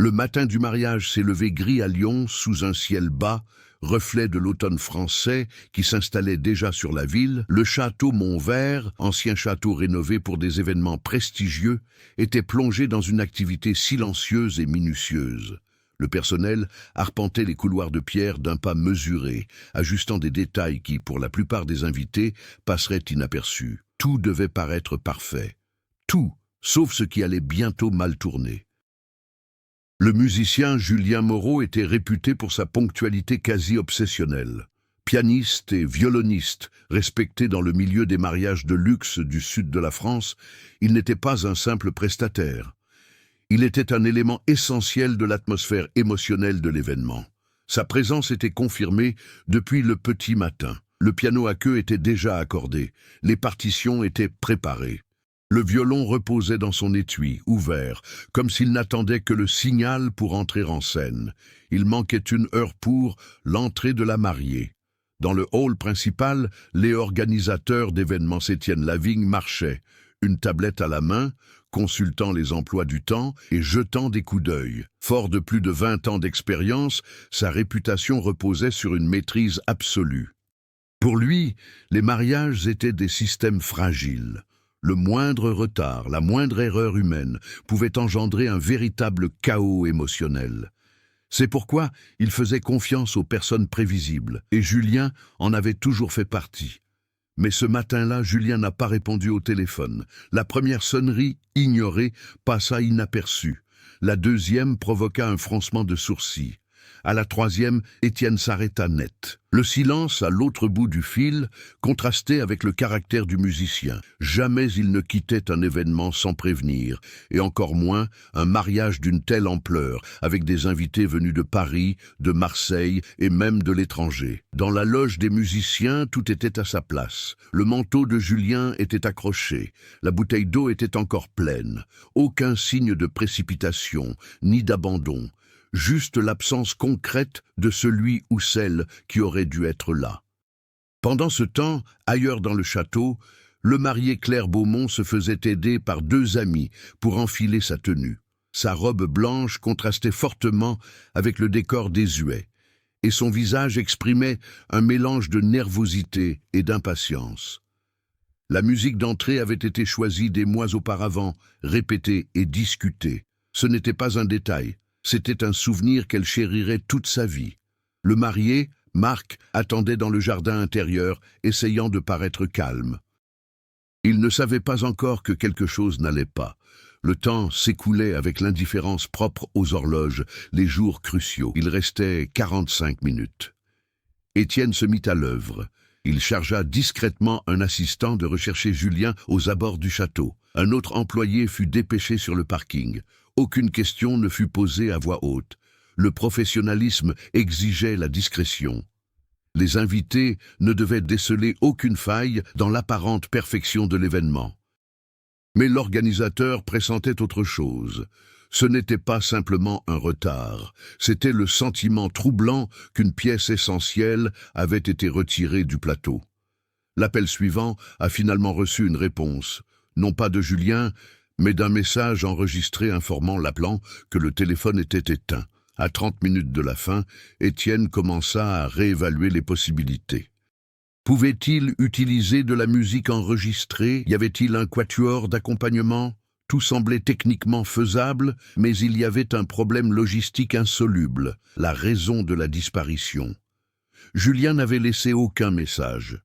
Le matin du mariage s'est levé gris à Lyon, sous un ciel bas, reflet de l'automne français qui s'installait déjà sur la ville. Le château Montvert, ancien château rénové pour des événements prestigieux, était plongé dans une activité silencieuse et minutieuse. Le personnel arpentait les couloirs de pierre d'un pas mesuré, ajustant des détails qui, pour la plupart des invités, passeraient inaperçus. Tout devait paraître parfait. Tout, sauf ce qui allait bientôt mal tourner. Le musicien Julien Moreau était réputé pour sa ponctualité quasi obsessionnelle. Pianiste et violoniste, respecté dans le milieu des mariages de luxe du sud de la France, il n'était pas un simple prestataire. Il était un élément essentiel de l'atmosphère émotionnelle de l'événement. Sa présence était confirmée depuis le petit matin. Le piano à queue était déjà accordé, les partitions étaient préparées. Le violon reposait dans son étui, ouvert, comme s'il n'attendait que le signal pour entrer en scène. Il manquait une heure pour l'entrée de la mariée. Dans le hall principal, les organisateurs d'événements Étienne Lavigne marchaient, une tablette à la main, consultant les emplois du temps et jetant des coups d'œil. Fort de plus de 20 ans d'expérience, sa réputation reposait sur une maîtrise absolue. Pour lui, les mariages étaient des systèmes fragiles. Le moindre retard, la moindre erreur humaine pouvait engendrer un véritable chaos émotionnel. C'est pourquoi il faisait confiance aux personnes prévisibles, et Julien en avait toujours fait partie. Mais ce matin-là, Julien n'a pas répondu au téléphone. La première sonnerie, ignorée, passa inaperçue. La deuxième provoqua un froncement de sourcils. À la troisième, Étienne s'arrêta net. Le silence, à l'autre bout du fil, contrastait avec le caractère du musicien. Jamais il ne quittait un événement sans prévenir, et encore moins un mariage d'une telle ampleur, avec des invités venus de Paris, de Marseille et même de l'étranger. Dans la loge des musiciens, tout était à sa place. Le manteau de Julien était accroché, la bouteille d'eau était encore pleine. Aucun signe de précipitation, ni d'abandon. Juste l'absence concrète de celui ou celle qui aurait dû être là. Pendant ce temps, ailleurs dans le château, le marié Claire Beaumont se faisait aider par deux amis pour enfiler sa tenue. Sa robe blanche contrastait fortement avec le décor désuet, et son visage exprimait un mélange de nervosité et d'impatience. La musique d'entrée avait été choisie des mois auparavant, répétée et discutée. Ce n'était pas un détail. C'était un souvenir qu'elle chérirait toute sa vie. Le marié, Marc, attendait dans le jardin intérieur, essayant de paraître calme. Il ne savait pas encore que quelque chose n'allait pas. Le temps s'écoulait avec l'indifférence propre aux horloges, les jours cruciaux. Il restait 45 minutes. Étienne se mit à l'œuvre. Il chargea discrètement un assistant de rechercher Julien aux abords du château. Un autre employé fut dépêché sur le parking. Aucune question ne fut posée à voix haute. Le professionnalisme exigeait la discrétion. Les invités ne devaient déceler aucune faille dans l'apparente perfection de l'événement. Mais l'organisateur pressentait autre chose. Ce n'était pas simplement un retard, c'était le sentiment troublant qu'une pièce essentielle avait été retirée du plateau. L'appel suivant a finalement reçu une réponse, non pas de Julien, mais d'un message enregistré informant l'appelant que le téléphone était éteint. À 30 minutes de la fin, Étienne commença à réévaluer les possibilités. Pouvait-il utiliser de la musique enregistrée? Y avait-il un quatuor d'accompagnement? Tout semblait techniquement faisable, mais il y avait un problème logistique insoluble, la raison de la disparition. Julien n'avait laissé aucun message.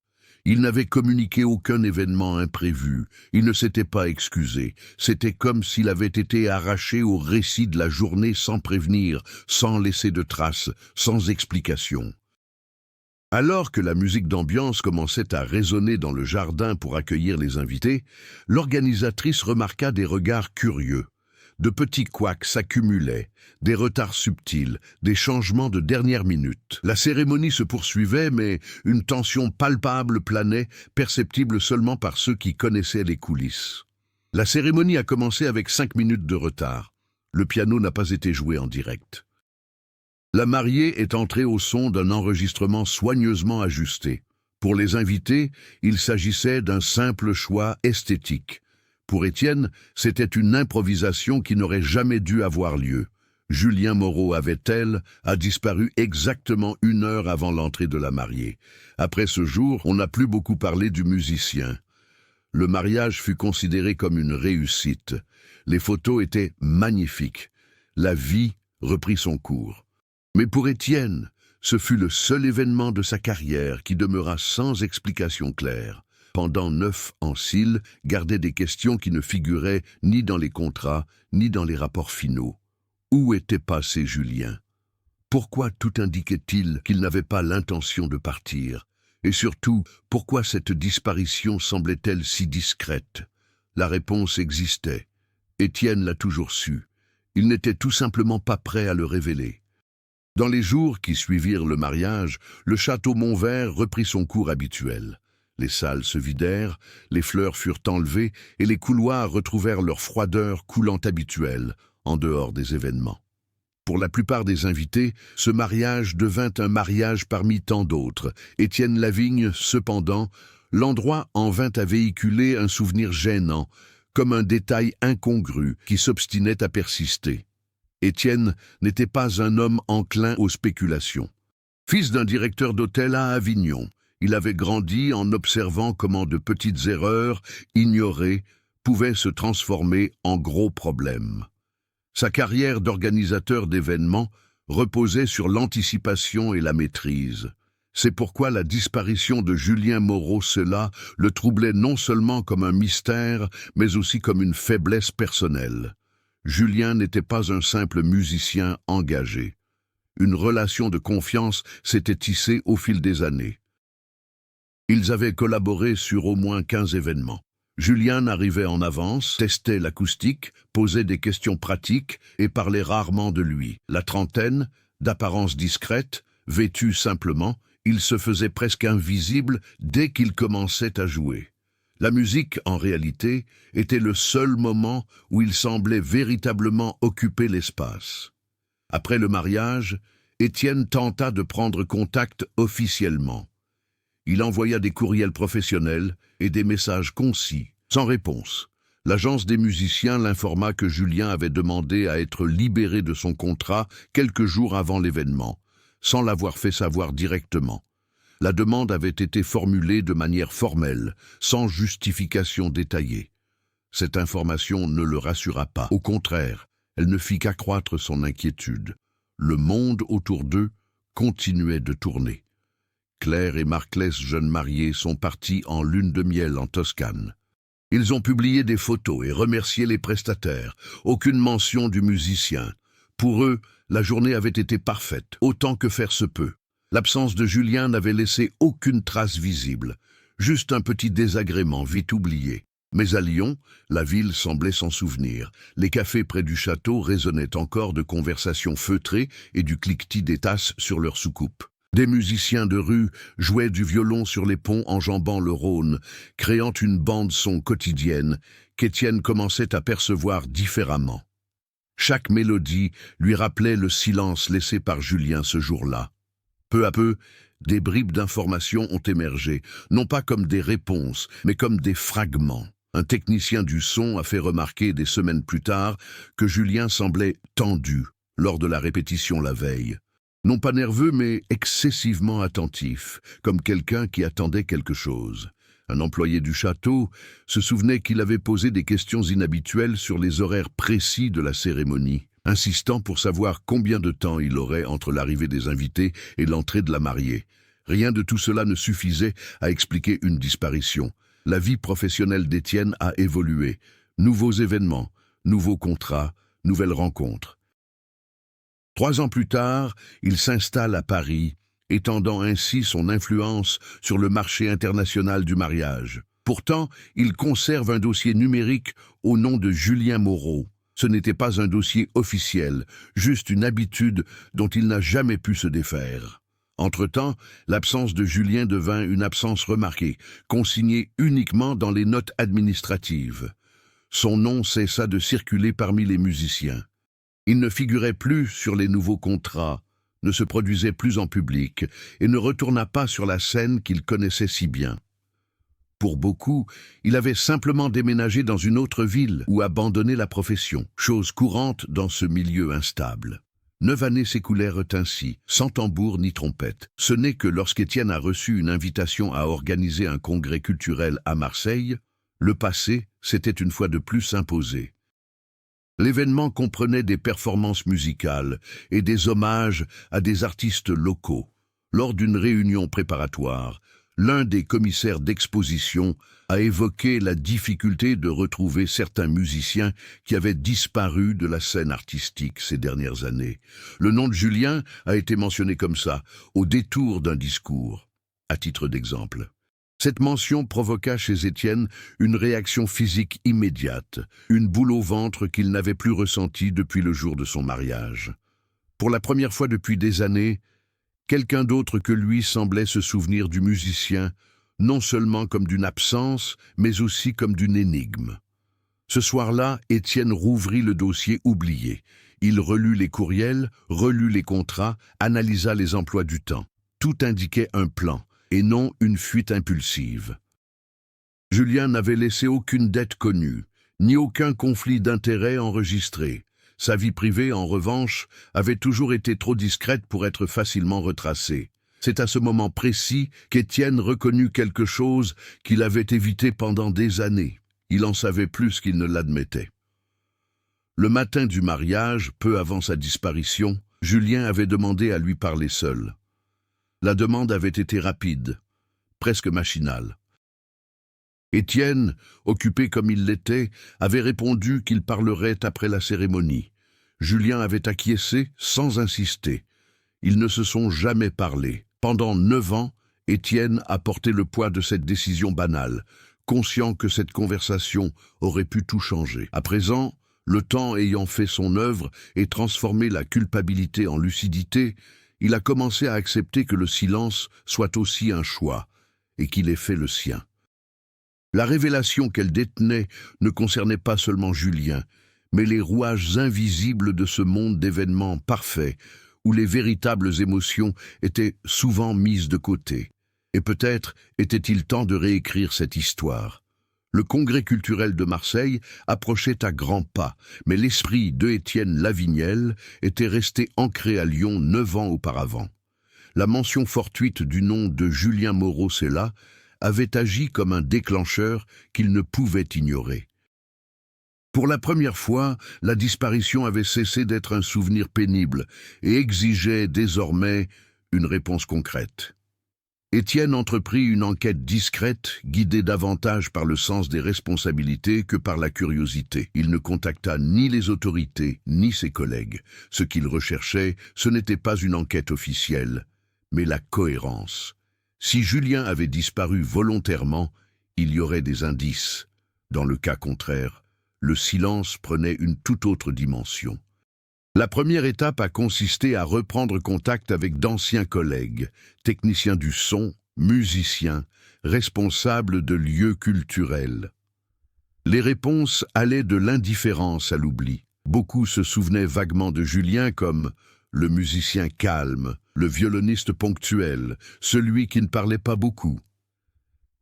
Il n'avait communiqué aucun événement imprévu, il ne s'était pas excusé. C'était comme s'il avait été arraché au récit de la journée sans prévenir, sans laisser de traces, sans explication. Alors que la musique d'ambiance commençait à résonner dans le jardin pour accueillir les invités, l'organisatrice remarqua des regards curieux. De petits couacs s'accumulaient, des retards subtils, des changements de dernière minute. La cérémonie se poursuivait, mais une tension palpable planait, perceptible seulement par ceux qui connaissaient les coulisses. La cérémonie a commencé avec 5 minutes de retard. Le piano n'a pas été joué en direct. La mariée est entrée au son d'un enregistrement soigneusement ajusté. Pour les invités, il s'agissait d'un simple choix esthétique. Pour Étienne, c'était une improvisation qui n'aurait jamais dû avoir lieu. Julien Moreau avait-elle a disparu exactement 1 heure avant l'entrée de la mariée. Après ce jour, on n'a plus beaucoup parlé du musicien. Le mariage fut considéré comme une réussite. Les photos étaient magnifiques. La vie reprit son cours. Mais pour Étienne, ce fut le seul événement de sa carrière qui demeura sans explication claire. Pendant 9 ans, Sylle gardait des questions qui ne figuraient ni dans les contrats, ni dans les rapports finaux. Où était passé Julien? Pourquoi tout indiquait-il qu'il n'avait pas l'intention de partir? Et surtout, pourquoi cette disparition semblait-elle si discrète? La réponse existait. Étienne l'a toujours su. Il n'était tout simplement pas prêt à le révéler. Dans les jours qui suivirent le mariage, le château Montvert reprit son cours habituel. Les salles se vidèrent, les fleurs furent enlevées et les couloirs retrouvèrent leur froideur coulante habituelle, en dehors des événements. Pour la plupart des invités, ce mariage devint un mariage parmi tant d'autres. Étienne Lavigne, cependant, l'endroit en vint à véhiculer un souvenir gênant, comme un détail incongru qui s'obstinait à persister. Étienne n'était pas un homme enclin aux spéculations. Fils d'un directeur d'hôtel à Avignon, il avait grandi en observant comment de petites erreurs, ignorées, pouvaient se transformer en gros problèmes. Sa carrière d'organisateur d'événements reposait sur l'anticipation et la maîtrise. C'est pourquoi la disparition de Julien Moreau le troublait non seulement comme un mystère, mais aussi comme une faiblesse personnelle. Julien n'était pas un simple musicien engagé. Une relation de confiance s'était tissée au fil des années. Ils avaient collaboré sur au moins 15 événements. Julien arrivait en avance, testait l'acoustique, posait des questions pratiques et parlait rarement de lui. La trentaine, d'apparence discrète, vêtu simplement, il se faisait presque invisible dès qu'il commençait à jouer. La musique, en réalité, était le seul moment où il semblait véritablement occuper l'espace. Après le mariage, Étienne tenta de prendre contact officiellement. Il envoya des courriels professionnels et des messages concis, sans réponse. L'agence des musiciens l'informa que Julien avait demandé à être libéré de son contrat quelques jours avant l'événement, sans l'avoir fait savoir directement. La demande avait été formulée de manière formelle, sans justification détaillée. Cette information ne le rassura pas. Au contraire, elle ne fit qu'accroître son inquiétude. Le monde autour d'eux continuait de tourner. Claire et Marclès, jeunes mariés, sont partis en lune de miel en Toscane. Ils ont publié des photos et remercié les prestataires. Aucune mention du musicien. Pour eux, la journée avait été parfaite, autant que faire se peut. L'absence de Julien n'avait laissé aucune trace visible, juste un petit désagrément vite oublié. Mais à Lyon, la ville semblait s'en souvenir. Les cafés près du château résonnaient encore de conversations feutrées et du cliquetis des tasses sur leurs soucoupes. Des musiciens de rue jouaient du violon sur les ponts enjambant le Rhône, créant une bande-son quotidienne qu'Étienne commençait à percevoir différemment. Chaque mélodie lui rappelait le silence laissé par Julien ce jour-là. Peu à peu, des bribes d'informations ont émergé, non pas comme des réponses, mais comme des fragments. Un technicien du son a fait remarquer des semaines plus tard que Julien semblait tendu lors de la répétition la veille. Non pas nerveux, mais excessivement attentif, comme quelqu'un qui attendait quelque chose. Un employé du château se souvenait qu'il avait posé des questions inhabituelles sur les horaires précis de la cérémonie, insistant pour savoir combien de temps il aurait entre l'arrivée des invités et l'entrée de la mariée. Rien de tout cela ne suffisait à expliquer une disparition. La vie professionnelle d'Étienne a évolué. Nouveaux événements, nouveaux contrats, nouvelles rencontres. 3 ans plus tard, il s'installe à Paris, étendant ainsi son influence sur le marché international du mariage. Pourtant, il conserve un dossier numérique au nom de Julien Moreau. Ce n'était pas un dossier officiel, juste une habitude dont il n'a jamais pu se défaire. Entre-temps, l'absence de Julien devint une absence remarquée, consignée uniquement dans les notes administratives. Son nom cessa de circuler parmi les musiciens. Il ne figurait plus sur les nouveaux contrats, ne se produisait plus en public et ne retourna pas sur la scène qu'il connaissait si bien. Pour beaucoup, il avait simplement déménagé dans une autre ville ou abandonné la profession, chose courante dans ce milieu instable. 9 années s'écoulèrent ainsi, sans tambour ni trompette. Ce n'est que lorsqu'Étienne a reçu une invitation à organiser un congrès culturel à Marseille, le passé s'était une fois de plus imposé. L'événement comprenait des performances musicales et des hommages à des artistes locaux. Lors d'une réunion préparatoire, l'un des commissaires d'exposition a évoqué la difficulté de retrouver certains musiciens qui avaient disparu de la scène artistique ces dernières années. Le nom de Julien a été mentionné comme ça, au détour d'un discours, à titre d'exemple. Cette mention provoqua chez Étienne une réaction physique immédiate, une boule au ventre qu'il n'avait plus ressentie depuis le jour de son mariage. Pour la première fois depuis des années, quelqu'un d'autre que lui semblait se souvenir du musicien, non seulement comme d'une absence, mais aussi comme d'une énigme. Ce soir-là, Étienne rouvrit le dossier oublié. Il relut les courriels, relut les contrats, analysa les emplois du temps. Tout indiquait un plan, et non une fuite impulsive. Julien n'avait laissé aucune dette connue, ni aucun conflit d'intérêts enregistré. Sa vie privée, en revanche, avait toujours été trop discrète pour être facilement retracée. C'est à ce moment précis qu'Étienne reconnut quelque chose qu'il avait évité pendant des années. Il en savait plus qu'il ne l'admettait. Le matin du mariage, peu avant sa disparition, Julien avait demandé à lui parler seul. La demande avait été rapide, presque machinale. Étienne, occupé comme il l'était, avait répondu qu'il parlerait après la cérémonie. Julien avait acquiescé sans insister. Ils ne se sont jamais parlé. Pendant 9 ans, Étienne a porté le poids de cette décision banale, conscient que cette conversation aurait pu tout changer. À présent, le temps ayant fait son œuvre et transformé la culpabilité en lucidité, il a commencé à accepter que le silence soit aussi un choix, et qu'il ait fait le sien. La révélation qu'elle détenait ne concernait pas seulement Julien, mais les rouages invisibles de ce monde d'événements parfaits, où les véritables émotions étaient souvent mises de côté. Et peut-être était-il temps de réécrire cette histoire. Le congrès culturel de Marseille approchait à grands pas, mais l'esprit de Étienne Lavignel était resté ancré à Lyon 9 ans auparavant. La mention fortuite du nom de Julien Moreau-Sella avait agi comme un déclencheur qu'il ne pouvait ignorer. Pour la première fois, la disparition avait cessé d'être un souvenir pénible et exigeait désormais une réponse concrète. Étienne entreprit une enquête discrète, guidée davantage par le sens des responsabilités que par la curiosité. Il ne contacta ni les autorités, ni ses collègues. Ce qu'il recherchait, ce n'était pas une enquête officielle, mais la cohérence. Si Julien avait disparu volontairement, il y aurait des indices. Dans le cas contraire, le silence prenait une toute autre dimension. La première étape a consisté à reprendre contact avec d'anciens collègues, techniciens du son, musiciens, responsables de lieux culturels. Les réponses allaient de l'indifférence à l'oubli. Beaucoup se souvenaient vaguement de Julien comme le musicien calme, le violoniste ponctuel, celui qui ne parlait pas beaucoup.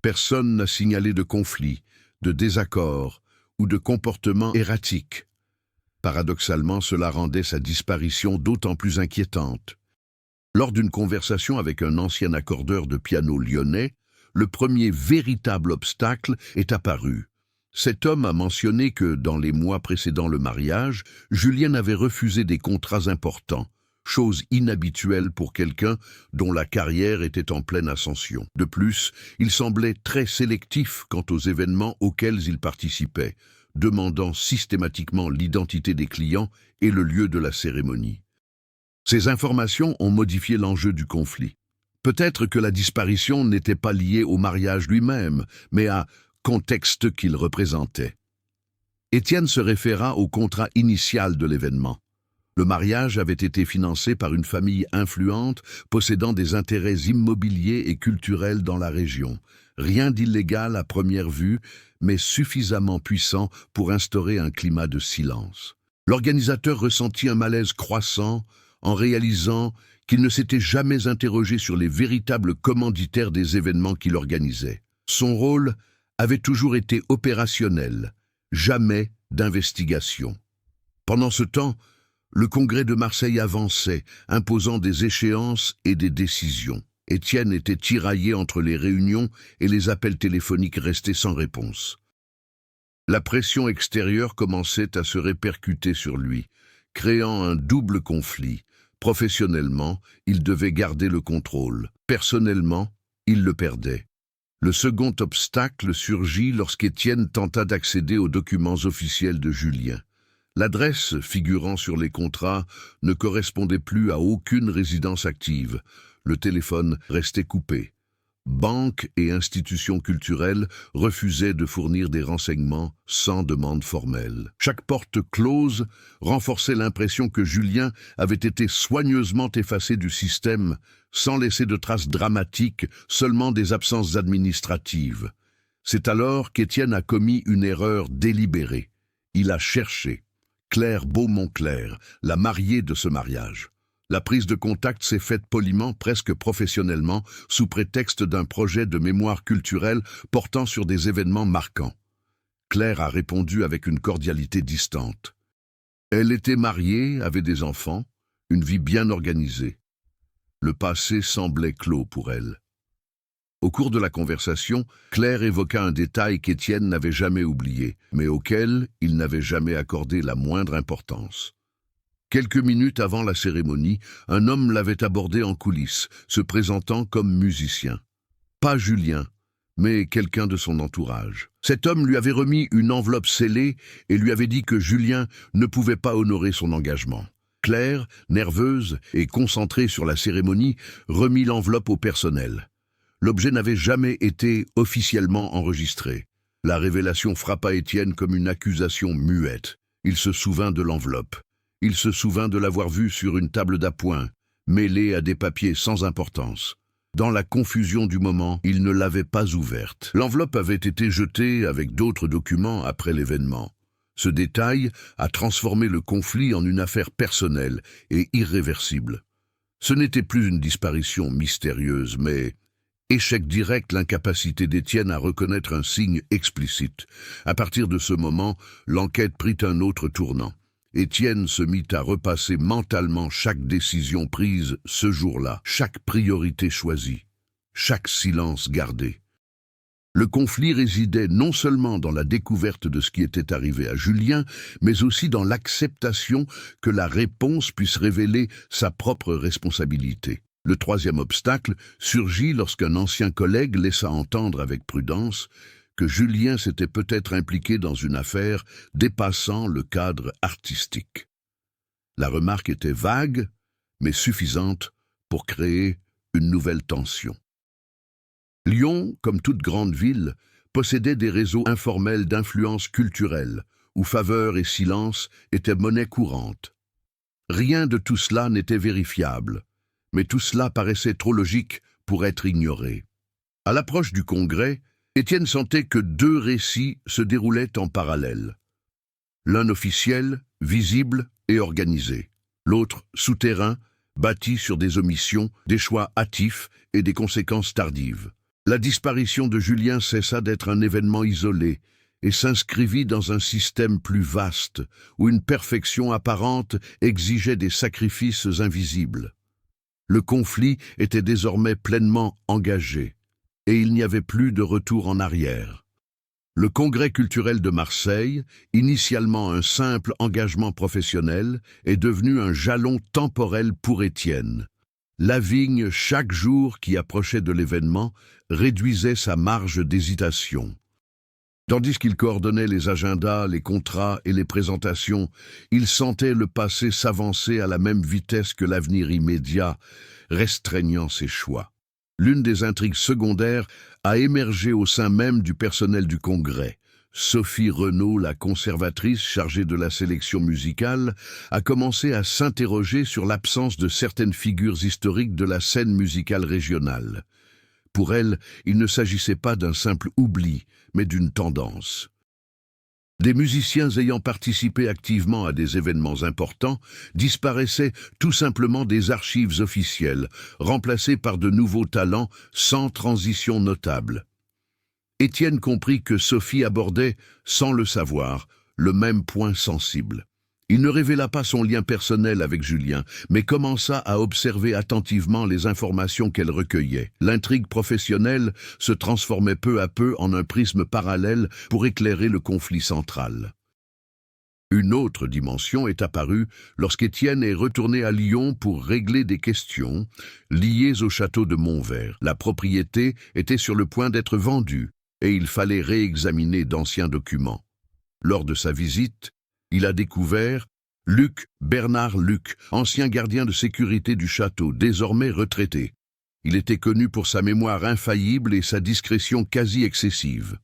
Personne n'a signalé de conflits, de désaccords ou de comportements erratiques. Paradoxalement, cela rendait sa disparition d'autant plus inquiétante. Lors d'une conversation avec un ancien accordeur de piano lyonnais, le premier véritable obstacle est apparu. Cet homme a mentionné que, dans les mois précédant le mariage, Julien avait refusé des contrats importants, chose inhabituelle pour quelqu'un dont la carrière était en pleine ascension. De plus, il semblait très sélectif quant aux événements auxquels il participait, demandant systématiquement l'identité des clients et le lieu de la cérémonie. Ces informations ont modifié l'enjeu du conflit. Peut-être que la disparition n'était pas liée au mariage lui-même, mais à contexte qu'il représentait. Étienne se référa au contrat initial de l'événement. Le mariage avait été financé par une famille influente possédant des intérêts immobiliers et culturels dans la région. Rien d'illégal à première vue, mais suffisamment puissant pour instaurer un climat de silence. L'organisateur ressentit un malaise croissant en réalisant qu'il ne s'était jamais interrogé sur les véritables commanditaires des événements qu'il organisait. Son rôle avait toujours été opérationnel, jamais d'investigation. Pendant ce temps, le Congrès de Marseille avançait, imposant des échéances et des décisions. Étienne était tiraillé entre les réunions et les appels téléphoniques restés sans réponse. La pression extérieure commençait à se répercuter sur lui, créant un double conflit. Professionnellement, il devait garder le contrôle. Personnellement, il le perdait. Le second obstacle surgit lorsqu'Étienne tenta d'accéder aux documents officiels de Julien. L'adresse figurant sur les contrats ne correspondait plus à aucune résidence active. Le téléphone restait coupé. Banques et institutions culturelles refusaient de fournir des renseignements sans demande formelle. Chaque porte close renforçait l'impression que Julien avait été soigneusement effacé du système, sans laisser de traces dramatiques, seulement des absences administratives. C'est alors qu'Étienne a commis une erreur délibérée. Il a cherché Claire Beaumont-Clerc, la mariée de ce mariage. La prise de contact s'est faite poliment, presque professionnellement, sous prétexte d'un projet de mémoire culturelle portant sur des événements marquants. Claire a répondu avec une cordialité distante. Elle était mariée, avait des enfants, une vie bien organisée. Le passé semblait clos pour elle. Au cours de la conversation, Claire évoqua un détail qu'Étienne n'avait jamais oublié, mais auquel il n'avait jamais accordé la moindre importance. Quelques minutes avant la cérémonie, un homme l'avait abordé en coulisses, se présentant comme musicien. Pas Julien, mais quelqu'un de son entourage. Cet homme lui avait remis une enveloppe scellée et lui avait dit que Julien ne pouvait pas honorer son engagement. Claire, nerveuse et concentrée sur la cérémonie, remit l'enveloppe au personnel. L'objet n'avait jamais été officiellement enregistré. La révélation frappa Étienne comme une accusation muette. Il se souvint de l'enveloppe. Il se souvint de l'avoir vue sur une table d'appoint, mêlée à des papiers sans importance. Dans la confusion du moment, il ne l'avait pas ouverte. L'enveloppe avait été jetée avec d'autres documents après l'événement. Ce détail a transformé le conflit en une affaire personnelle et irréversible. Ce n'était plus une disparition mystérieuse, mais échec direct, l'incapacité d'Étienne à reconnaître un signe explicite. À partir de ce moment, l'enquête prit un autre tournant. Étienne se mit à repasser mentalement chaque décision prise ce jour-là, chaque priorité choisie, chaque silence gardé. Le conflit résidait non seulement dans la découverte de ce qui était arrivé à Julien, mais aussi dans l'acceptation que la réponse puisse révéler sa propre responsabilité. Le troisième obstacle surgit lorsqu'un ancien collègue laissa entendre avec prudence que Julien s'était peut-être impliqué dans une affaire dépassant le cadre artistique. La remarque était vague, mais suffisante pour créer une nouvelle tension. Lyon, comme toute grande ville, possédait des réseaux informels d'influence culturelle, où faveur et silence étaient monnaie courante. Rien de tout cela n'était vérifiable, mais tout cela paraissait trop logique pour être ignoré. À l'approche du congrès, Étienne sentait que deux récits se déroulaient en parallèle. L'un officiel, visible et organisé. L'autre souterrain, bâti sur des omissions, des choix hâtifs et des conséquences tardives. La disparition de Julien cessa d'être un événement isolé et s'inscrivit dans un système plus vaste, où une perfection apparente exigeait des sacrifices invisibles. Le conflit était désormais pleinement engagé, et il n'y avait plus de retour en arrière. Le Congrès culturel de Marseille, initialement un simple engagement professionnel, est devenu un jalon temporel pour Étienne. Lavigne, chaque jour qui approchait de l'événement, réduisait sa marge d'hésitation. Tandis qu'il coordonnait les agendas, les contrats et les présentations, il sentait le passé s'avancer à la même vitesse que l'avenir immédiat, restreignant ses choix. L'une des intrigues secondaires a émergé au sein même du personnel du Congrès. Sophie Renaud, la conservatrice chargée de la sélection musicale, a commencé à s'interroger sur l'absence de certaines figures historiques de la scène musicale régionale. Pour elle, il ne s'agissait pas d'un simple oubli, mais d'une tendance. Des musiciens ayant participé activement à des événements importants disparaissaient tout simplement des archives officielles, remplacés par de nouveaux talents sans transition notable. Étienne comprit que Sophie abordait, sans le savoir, le même point sensible. Il ne révéla pas son lien personnel avec Julien, mais commença à observer attentivement les informations qu'elle recueillait. L'intrigue professionnelle se transformait peu à peu en un prisme parallèle pour éclairer le conflit central. Une autre dimension est apparue lorsqu'Étienne est retourné à Lyon pour régler des questions liées au château de Montvert. La propriété était sur le point d'être vendue et il fallait réexaminer d'anciens documents. Lors de sa visite, il a découvert Bernard Luc, ancien gardien de sécurité du château, désormais retraité. Il était connu pour sa mémoire infaillible et sa discrétion quasi excessive.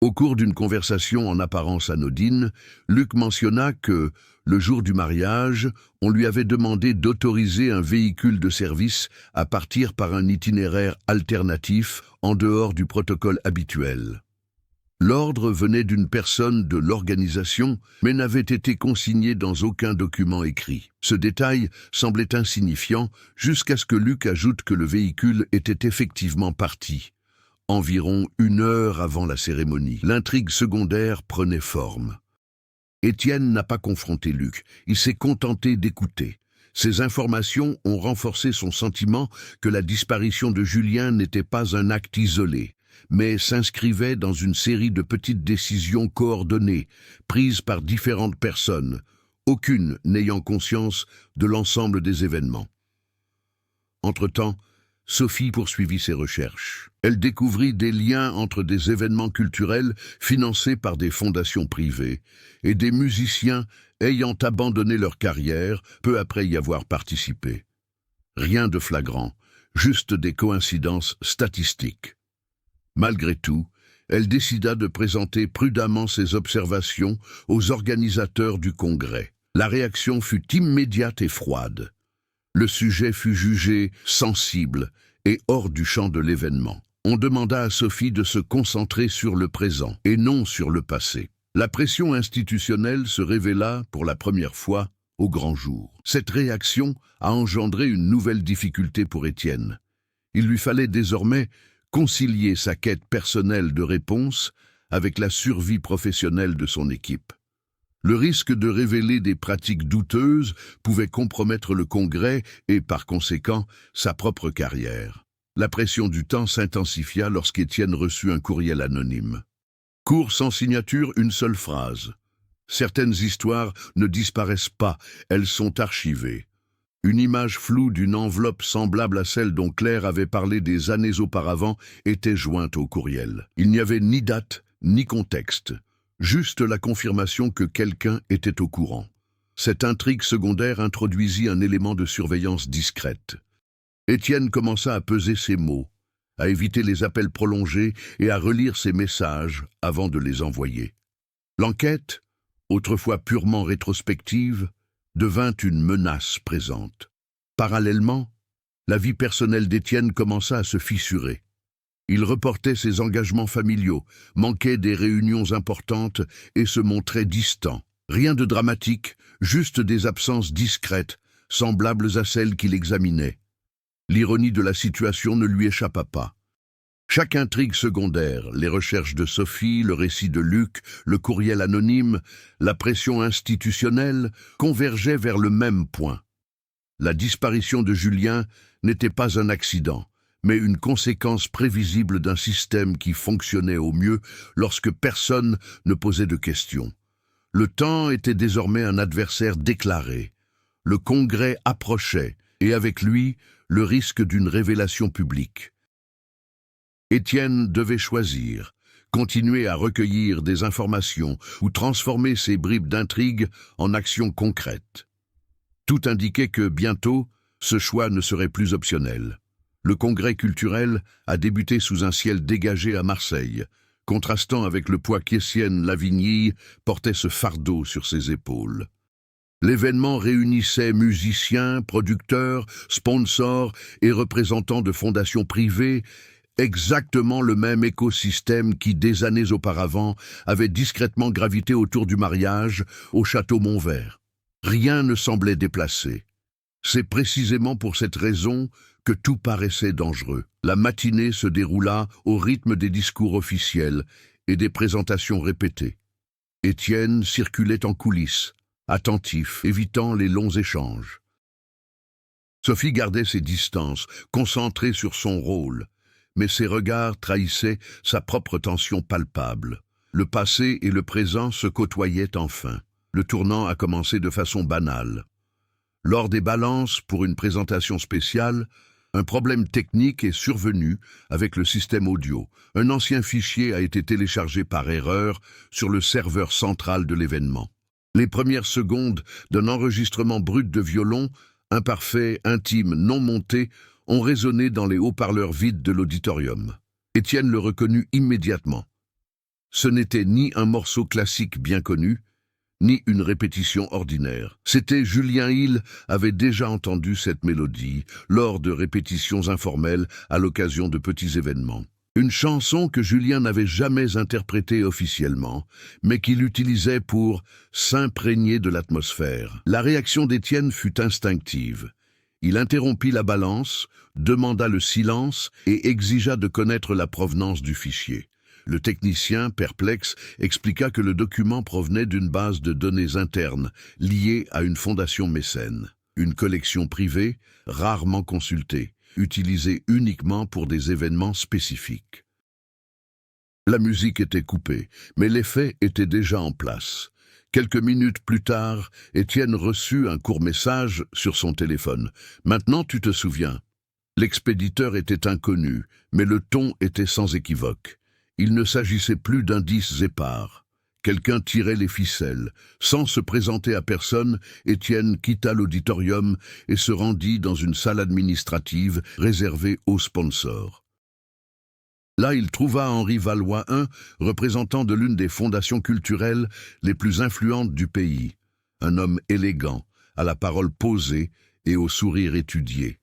Au cours d'une conversation en apparence anodine, Luc mentionna que, le jour du mariage, on lui avait demandé d'autoriser un véhicule de service à partir par un itinéraire alternatif en dehors du protocole habituel. L'ordre venait d'une personne de l'organisation, mais n'avait été consigné dans aucun document écrit. Ce détail semblait insignifiant jusqu'à ce que Luc ajoute que le véhicule était effectivement parti. Environ 1 heure avant la cérémonie, l'intrigue secondaire prenait forme. Étienne n'a pas confronté Luc, il s'est contenté d'écouter. Ces informations ont renforcé son sentiment que la disparition de Julien n'était pas un acte isolé, mais s'inscrivait dans une série de petites décisions coordonnées, prises par différentes personnes, aucune n'ayant conscience de l'ensemble des événements. Entre-temps, Sophie poursuivit ses recherches. Elle découvrit des liens entre des événements culturels financés par des fondations privées et des musiciens ayant abandonné leur carrière peu après y avoir participé. Rien de flagrant, juste des coïncidences statistiques. Malgré tout, elle décida de présenter prudemment ses observations aux organisateurs du congrès. La réaction fut immédiate et froide. Le sujet fut jugé sensible et hors du champ de l'événement. On demanda à Sophie de se concentrer sur le présent et non sur le passé. La pression institutionnelle se révéla pour la première fois au grand jour. Cette réaction a engendré une nouvelle difficulté pour Étienne. Il lui fallait désormais concilier sa quête personnelle de réponse avec la survie professionnelle de son équipe. Le risque de révéler des pratiques douteuses pouvait compromettre le congrès et, par conséquent, sa propre carrière. La pression du temps s'intensifia lorsqu'Étienne reçut un courriel anonyme. Court sans signature, une seule phrase. Certaines histoires ne disparaissent pas, elles sont archivées. Une image floue d'une enveloppe semblable à celle dont Claire avait parlé des années auparavant était jointe au courriel. Il n'y avait ni date, ni contexte, juste la confirmation que quelqu'un était au courant. Cette intrigue secondaire introduisit un élément de surveillance discrète. Étienne commença à peser ses mots, à éviter les appels prolongés et à relire ses messages avant de les envoyer. L'enquête, autrefois purement rétrospective, devint une menace présente. Parallèlement, la vie personnelle d'Étienne commença à se fissurer. Il reportait ses engagements familiaux, manquait des réunions importantes et se montrait distant. Rien de dramatique, juste des absences discrètes, semblables à celles qu'il examinait. L'ironie de la situation ne lui échappa pas. Chaque intrigue secondaire, les recherches de Sophie, le récit de Luc, le courriel anonyme, la pression institutionnelle, convergeaient vers le même point. La disparition de Julien n'était pas un accident, mais une conséquence prévisible d'un système qui fonctionnait au mieux lorsque personne ne posait de questions. Le temps était désormais un adversaire déclaré. Le congrès approchait, et avec lui, le risque d'une révélation publique. Étienne devait choisir, continuer à recueillir des informations ou transformer ces bribes d'intrigue en actions concrètes. Tout indiquait que, bientôt, ce choix ne serait plus optionnel. Le congrès culturel a débuté sous un ciel dégagé à Marseille, contrastant avec le poids qu'Étienne Lavigny portait ce fardeau sur ses épaules. L'événement réunissait musiciens, producteurs, sponsors et représentants de fondations privées, exactement le même écosystème qui, des années auparavant, avait discrètement gravité autour du mariage au château Montvert. Rien ne semblait déplacé. C'est précisément pour cette raison que tout paraissait dangereux. La matinée se déroula au rythme des discours officiels et des présentations répétées. Étienne circulait en coulisses, attentif, évitant les longs échanges. Sophie gardait ses distances, concentrée sur son rôle, mais ses regards trahissaient sa propre tension palpable. Le passé et le présent se côtoyaient enfin. Le tournant a commencé de façon banale. Lors des balances pour une présentation spéciale, un problème technique est survenu avec le système audio. Un ancien fichier a été téléchargé par erreur sur le serveur central de l'événement. Les premières secondes d'un enregistrement brut de violon, imparfait, intime, non monté, ont résonné dans les haut-parleurs vides de l'auditorium. Étienne le reconnut immédiatement. Ce n'était ni un morceau classique bien connu, ni une répétition ordinaire. C'était Julien Hill avait déjà entendu cette mélodie lors de répétitions informelles à l'occasion de petits événements. Une chanson que Julien n'avait jamais interprétée officiellement, mais qu'il utilisait pour s'imprégner de l'atmosphère. La réaction d'Étienne fut instinctive. Il interrompit la balance, demanda le silence et exigea de connaître la provenance du fichier. Le technicien, perplexe, expliqua que le document provenait d'une base de données interne liée à une fondation mécène. Une collection privée, rarement consultée, utilisée uniquement pour des événements spécifiques. La musique était coupée, mais l'effet était déjà en place. Quelques minutes plus tard, Étienne reçut un court message sur son téléphone. « Maintenant tu te souviens ». L'expéditeur était inconnu, mais le ton était sans équivoque. Il ne s'agissait plus d'indices épars. Quelqu'un tirait les ficelles. Sans se présenter à personne, Étienne quitta l'auditorium et se rendit dans une salle administrative réservée aux sponsors. Là, il trouva Henri Valois I, représentant de l'une des fondations culturelles les plus influentes du pays. Un homme élégant, à la parole posée et au sourire étudié.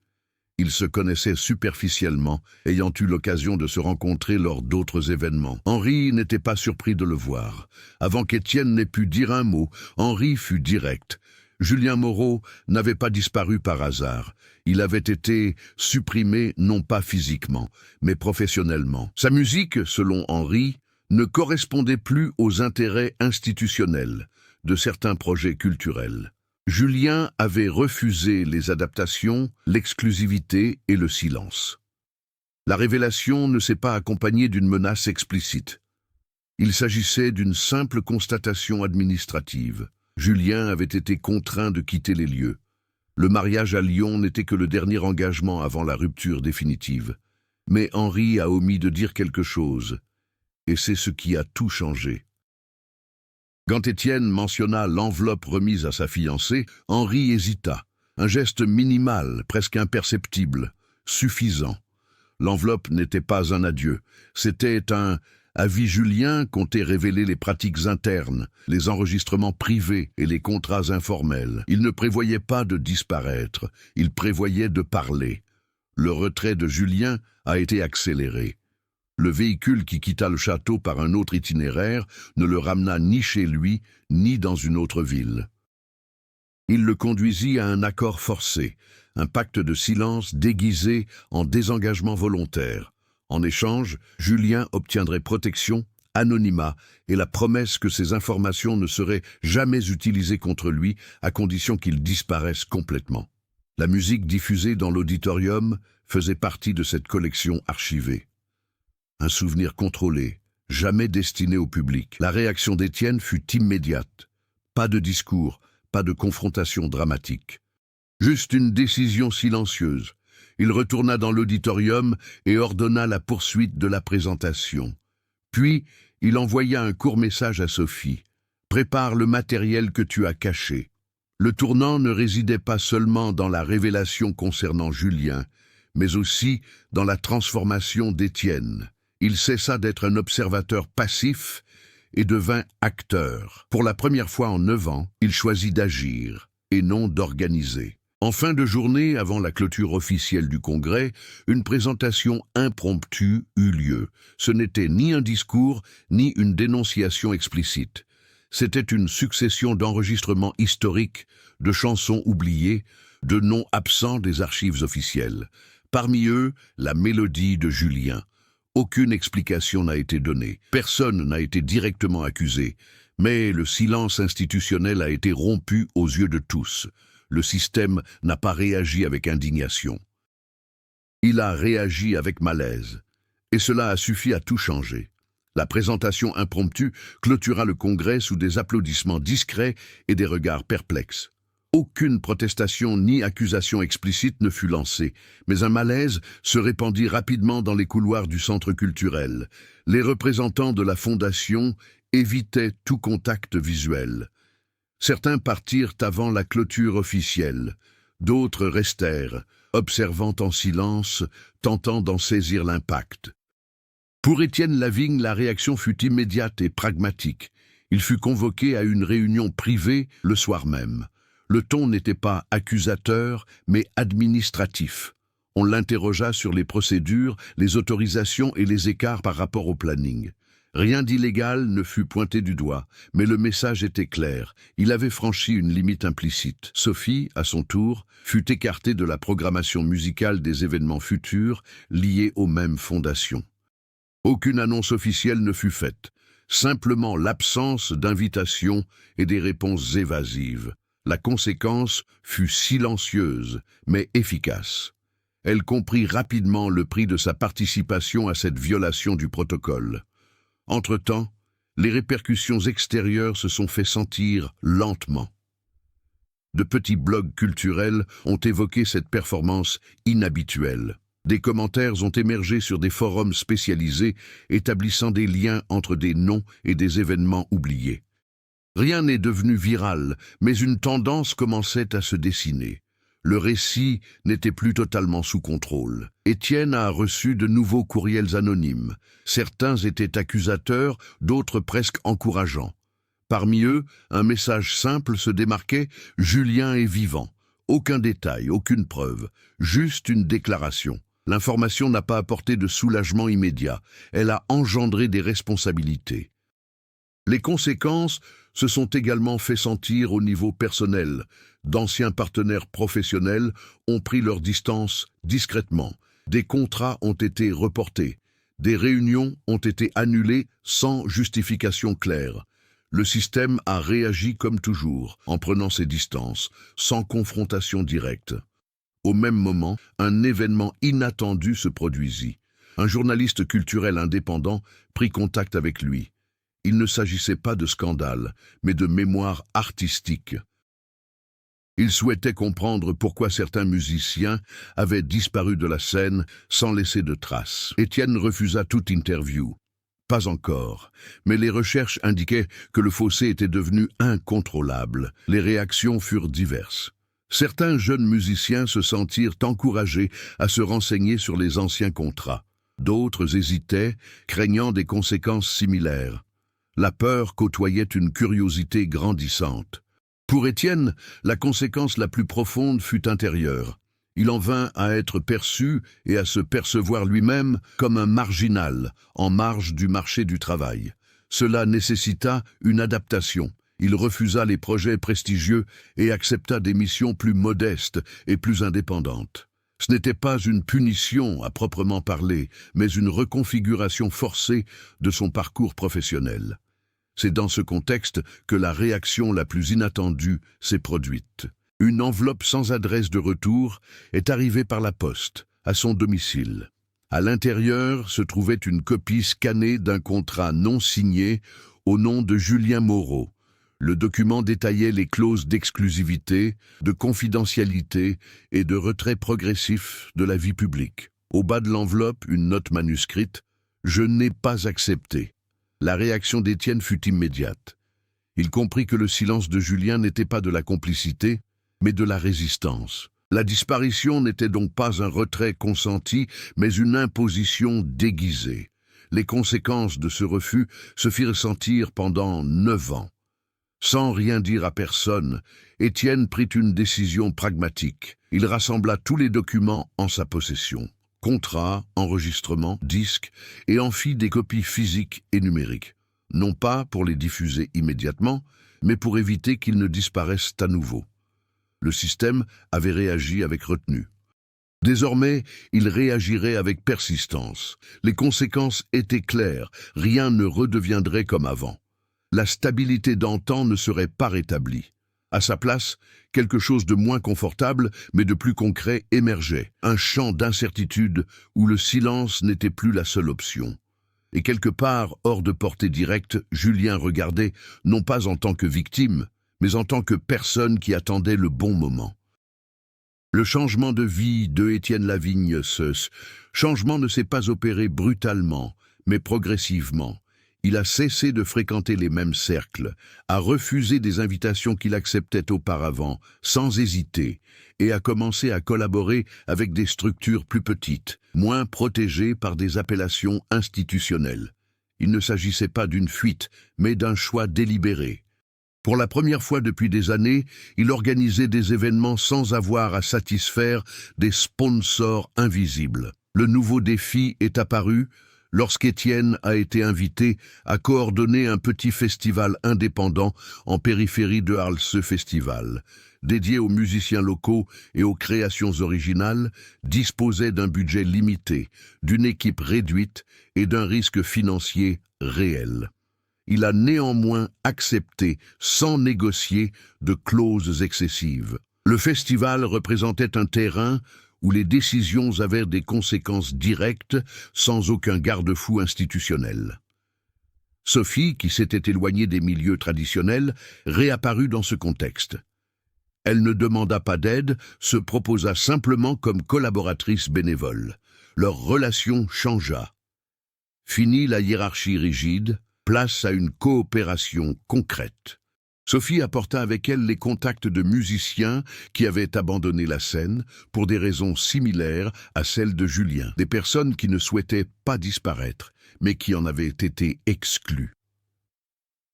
Ils se connaissaient superficiellement, ayant eu l'occasion de se rencontrer lors d'autres événements. Henri n'était pas surpris de le voir. Avant qu'Étienne n'ait pu dire un mot, Henri fut direct. Julien Moreau n'avait pas disparu par hasard. Il avait été supprimé non pas physiquement, mais professionnellement. Sa musique, selon Henri, ne correspondait plus aux intérêts institutionnels de certains projets culturels. Julien avait refusé les adaptations, l'exclusivité et le silence. La révélation ne s'est pas accompagnée d'une menace explicite. Il s'agissait d'une simple constatation administrative. Julien avait été contraint de quitter les lieux. Le mariage à Lyon n'était que le dernier engagement avant la rupture définitive. Mais Henri a omis de dire quelque chose, et c'est ce qui a tout changé. Quand Étienne mentionna l'enveloppe remise à sa fiancée, Henri hésita. Un geste minimal, presque imperceptible, suffisant. L'enveloppe n'était pas un adieu, c'était un avis. Julien comptait révéler les pratiques internes, les enregistrements privés et les contrats informels. Il ne prévoyait pas de disparaître, il prévoyait de parler. Le retrait de Julien a été accéléré. Le véhicule qui quitta le château par un autre itinéraire ne le ramena ni chez lui, ni dans une autre ville. Il le conduisit à un accord forcé, un pacte de silence déguisé en désengagement volontaire. En échange, Julien obtiendrait protection, anonymat et la promesse que ces informations ne seraient jamais utilisées contre lui à condition qu'il disparaisse complètement. La musique diffusée dans l'auditorium faisait partie de cette collection archivée. Un souvenir contrôlé, jamais destiné au public. La réaction d'Étienne fut immédiate. Pas de discours, pas de confrontation dramatique. Juste une décision silencieuse. Il retourna dans l'auditorium et ordonna la poursuite de la présentation. Puis, il envoya un court message à Sophie. « Prépare le matériel que tu as caché. » Le tournant ne résidait pas seulement dans la révélation concernant Julien, mais aussi dans la transformation d'Étienne. Il cessa d'être un observateur passif et devint acteur. Pour la première fois en 9 ans, il choisit d'agir et non d'organiser. En fin de journée, avant la clôture officielle du congrès, une présentation impromptue eut lieu. Ce n'était ni un discours, ni une dénonciation explicite. C'était une succession d'enregistrements historiques, de chansons oubliées, de noms absents des archives officielles. Parmi eux, la mélodie de Julien. Aucune explication n'a été donnée, personne n'a été directement accusé, mais le silence institutionnel a été rompu aux yeux de tous. Le système n'a pas réagi avec indignation. Il a réagi avec malaise, et cela a suffi à tout changer. La présentation impromptue clôtura le congrès sous des applaudissements discrets et des regards perplexes. Aucune protestation ni accusation explicite ne fut lancée, mais un malaise se répandit rapidement dans les couloirs du centre culturel. Les représentants de la fondation évitaient tout contact visuel. Certains partirent avant la clôture officielle, d'autres restèrent, observant en silence, tentant d'en saisir l'impact. Pour Étienne Lavigne, la réaction fut immédiate et pragmatique. Il fut convoqué à une réunion privée le soir même. Le ton n'était pas accusateur, mais administratif. On l'interrogea sur les procédures, les autorisations et les écarts par rapport au planning. Rien d'illégal ne fut pointé du doigt, mais le message était clair. Il avait franchi une limite implicite. Sophie, à son tour, fut écartée de la programmation musicale des événements futurs liés aux mêmes fondations. Aucune annonce officielle ne fut faite, simplement l'absence d'invitation et des réponses évasives. La conséquence fut silencieuse, mais efficace. Elle comprit rapidement le prix de sa participation à cette violation du protocole. Entre-temps, les répercussions extérieures se sont fait sentir lentement. De petits blogs culturels ont évoqué cette performance inhabituelle. Des commentaires ont émergé sur des forums spécialisés établissant des liens entre des noms et des événements oubliés. Rien n'est devenu viral, mais une tendance commençait à se dessiner. Le récit n'était plus totalement sous contrôle. Étienne a reçu de nouveaux courriels anonymes. Certains étaient accusateurs, d'autres presque encourageants. Parmi eux, un message simple se démarquait « Julien est vivant ». Aucun détail, aucune preuve, juste une déclaration. L'information n'a pas apporté de soulagement immédiat, elle a engendré des responsabilités. Les conséquences se sont également fait sentir au niveau personnel. D'anciens partenaires professionnels ont pris leur distance discrètement. Des contrats ont été reportés. Des réunions ont été annulées sans justification claire. Le système a réagi comme toujours, en prenant ses distances, sans confrontation directe. Au même moment, un événement inattendu se produisit. Un journaliste culturel indépendant prit contact avec lui. Il ne s'agissait pas de scandale, mais de mémoire artistique. Il souhaitait comprendre pourquoi certains musiciens avaient disparu de la scène sans laisser de traces. Étienne refusa toute interview. Pas encore, mais les recherches indiquaient que le fossé était devenu incontrôlable. Les réactions furent diverses. Certains jeunes musiciens se sentirent encouragés à se renseigner sur les anciens contrats. D'autres hésitaient, craignant des conséquences similaires. La peur côtoyait une curiosité grandissante. Pour Étienne, la conséquence la plus profonde fut intérieure. Il en vint à être perçu et à se percevoir lui-même comme un marginal, en marge du marché du travail. Cela nécessita une adaptation. Il refusa les projets prestigieux et accepta des missions plus modestes et plus indépendantes. Ce n'était pas une punition à proprement parler, mais une reconfiguration forcée de son parcours professionnel. C'est dans ce contexte que la réaction la plus inattendue s'est produite. Une enveloppe sans adresse de retour est arrivée par la poste, à son domicile. À l'intérieur se trouvait une copie scannée d'un contrat non signé au nom de Julien Moreau. Le document détaillait les clauses d'exclusivité, de confidentialité et de retrait progressif de la vie publique. Au bas de l'enveloppe, une note manuscrite « Je n'ai pas accepté ». La réaction d'Étienne fut immédiate. Il comprit que le silence de Julien n'était pas de la complicité, mais de la résistance. La disparition n'était donc pas un retrait consenti, mais une imposition déguisée. Les conséquences de ce refus se firent sentir pendant 9 ans. Sans rien dire à personne, Étienne prit une décision pragmatique. Il rassembla tous les documents en sa possession. Contrats, enregistrements, disques, et en fit des copies physiques et numériques. Non pas pour les diffuser immédiatement, mais pour éviter qu'ils ne disparaissent à nouveau. Le système avait réagi avec retenue. Désormais, il réagirait avec persistance. Les conséquences étaient claires, rien ne redeviendrait comme avant. La stabilité d'antan ne serait pas rétablie. À sa place, quelque chose de moins confortable, mais de plus concret émergeait, un champ d'incertitude où le silence n'était plus la seule option. Et quelque part, hors de portée directe, Julien regardait, non pas en tant que victime, mais en tant que personne qui attendait le bon moment. Le changement de vie de Étienne Lavigne, ce changement ne s'est pas opéré brutalement, mais progressivement. Il a cessé de fréquenter les mêmes cercles, a refusé des invitations qu'il acceptait auparavant, sans hésiter, et a commencé à collaborer avec des structures plus petites, moins protégées par des appellations institutionnelles. Il ne s'agissait pas d'une fuite, mais d'un choix délibéré. Pour la première fois depuis des années, il organisait des événements sans avoir à satisfaire des sponsors invisibles. Le nouveau défi est apparu lorsqu'Étienne a été invité à coordonner un petit festival indépendant en périphérie de Arles. Ce festival, dédié aux musiciens locaux et aux créations originales, disposait d'un budget limité, d'une équipe réduite et d'un risque financier réel. Il a néanmoins accepté, sans négocier, de clauses excessives. Le festival représentait un terrain où les décisions avaient des conséquences directes, sans aucun garde-fou institutionnel. Sophie, qui s'était éloignée des milieux traditionnels, réapparut dans ce contexte. Elle ne demanda pas d'aide, se proposa simplement comme collaboratrice bénévole. Leur relation changea. Fini la hiérarchie rigide, place à une coopération concrète. Sophie apporta avec elle les contacts de musiciens qui avaient abandonné la scène pour des raisons similaires à celles de Julien, des personnes qui ne souhaitaient pas disparaître, mais qui en avaient été exclues.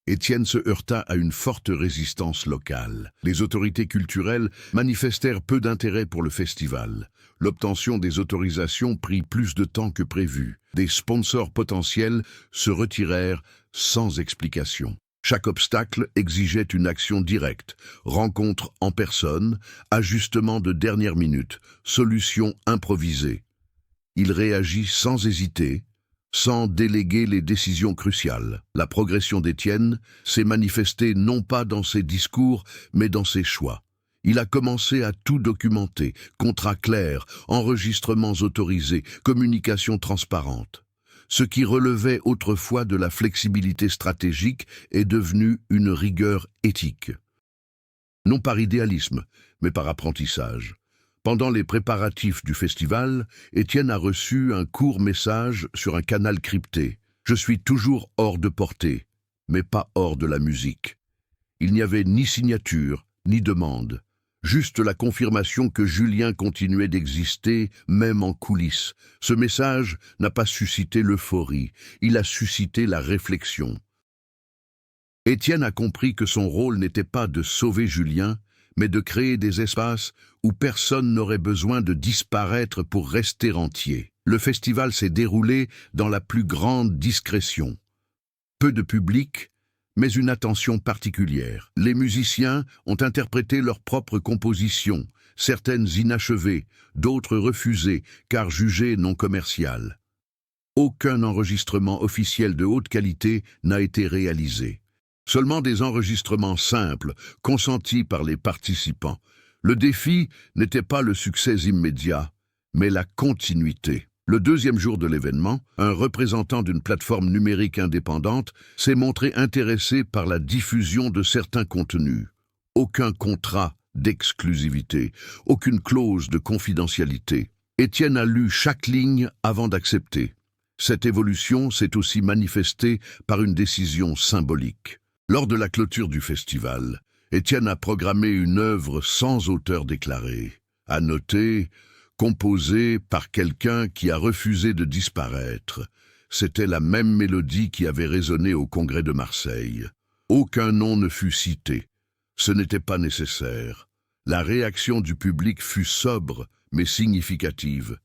Étienne se heurta à une forte résistance locale. Les autorités culturelles manifestèrent peu d'intérêt pour le festival. L'obtention des autorisations prit plus de temps que prévu. Des sponsors potentiels se retirèrent sans explication. Chaque obstacle exigeait une action directe, rencontre en personne, ajustement de dernière minute, solution improvisée. Il réagit sans hésiter, sans déléguer les décisions cruciales. La progression d'Étienne s'est manifestée non pas dans ses discours, mais dans ses choix. Il a commencé à tout documenter, contrats clairs, enregistrements autorisés, communication transparente. Ce qui relevait autrefois de la flexibilité stratégique est devenu une rigueur éthique. Non par idéalisme, mais par apprentissage. Pendant les préparatifs du festival, Étienne a reçu un court message sur un canal crypté. « Je suis toujours hors de portée, mais pas hors de la musique. » Il n'y avait ni signature, ni demande. Juste la confirmation que Julien continuait d'exister, même en coulisses. Ce message n'a pas suscité l'euphorie, il a suscité la réflexion. Étienne a compris que son rôle n'était pas de sauver Julien, mais de créer des espaces où personne n'aurait besoin de disparaître pour rester entier. Le festival s'est déroulé dans la plus grande discrétion. Peu de public, mais une attention particulière. Les musiciens ont interprété leurs propres compositions, certaines inachevées, d'autres refusées, car jugées non commerciales. Aucun enregistrement officiel de haute qualité n'a été réalisé. Seulement des enregistrements simples, consentis par les participants. Le défi n'était pas le succès immédiat, mais la continuité. Le deuxième jour de l'événement, un représentant d'une plateforme numérique indépendante s'est montré intéressé par la diffusion de certains contenus. Aucun contrat d'exclusivité, aucune clause de confidentialité. Étienne a lu chaque ligne avant d'accepter. Cette évolution s'est aussi manifestée par une décision symbolique. Lors de la clôture du festival, Étienne a programmé une œuvre sans auteur déclaré. À noter, composée par quelqu'un qui a refusé de disparaître. C'était la même mélodie qui avait résonné au Congrès de Marseille. Aucun nom ne fut cité. Ce n'était pas nécessaire. La réaction du public fut sobre, mais significative.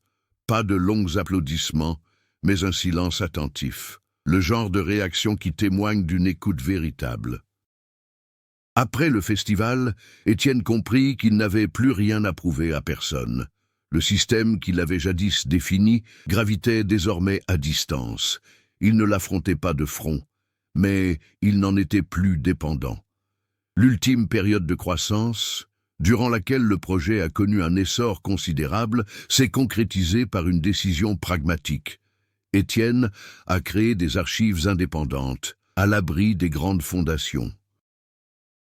Pas de longs applaudissements, mais un silence attentif. Le genre de réaction qui témoigne d'une écoute véritable. Après le festival, Étienne comprit qu'il n'avait plus rien à prouver à personne. Le système qu'il avait jadis défini gravitait désormais à distance. Il ne l'affrontait pas de front, mais il n'en était plus dépendant. L'ultime période de croissance, durant laquelle le projet a connu un essor considérable, s'est concrétisée par une décision pragmatique. Étienne a créé des archives indépendantes, à l'abri des grandes fondations.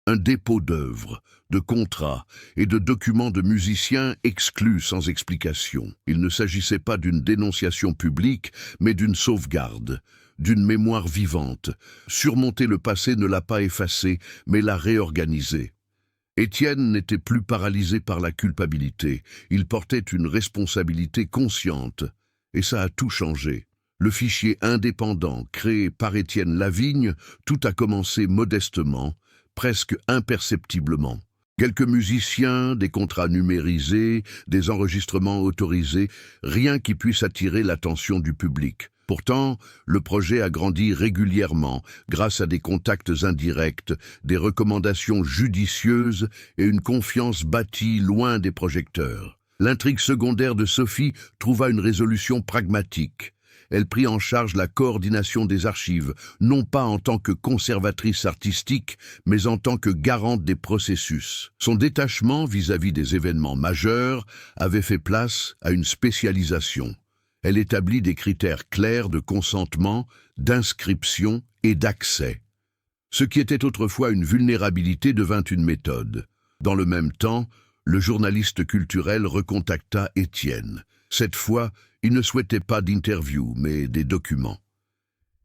Un dépôt d'œuvres, de contrats et de documents de musiciens exclus sans explication. Il ne s'agissait pas d'une dénonciation publique, mais d'une sauvegarde, d'une mémoire vivante. Surmonter le passé ne l'a pas effacé, mais l'a réorganisé. Étienne n'était plus paralysé par la culpabilité. Il portait une responsabilité consciente. Et ça a tout changé. Le fichier indépendant créé par Étienne Lavigne, tout a commencé modestement, presque imperceptiblement. Quelques musiciens, des contrats numérisés, des enregistrements autorisés, rien qui puisse attirer l'attention du public. Pourtant, le projet a grandi régulièrement grâce à des contacts indirects, des recommandations judicieuses et une confiance bâtie loin des projecteurs. L'intrigue secondaire de Sophie trouva une résolution pragmatique. Elle prit en charge la coordination des archives, non pas en tant que conservatrice artistique, mais en tant que garante des processus. Son détachement vis-à-vis des événements majeurs avait fait place à une spécialisation. Elle établit des critères clairs de consentement, d'inscription et d'accès. Ce qui était autrefois une vulnérabilité devint une méthode. Dans le même temps, le journaliste culturel recontacta Étienne. Cette fois, il ne souhaitait pas d'interview, mais des documents.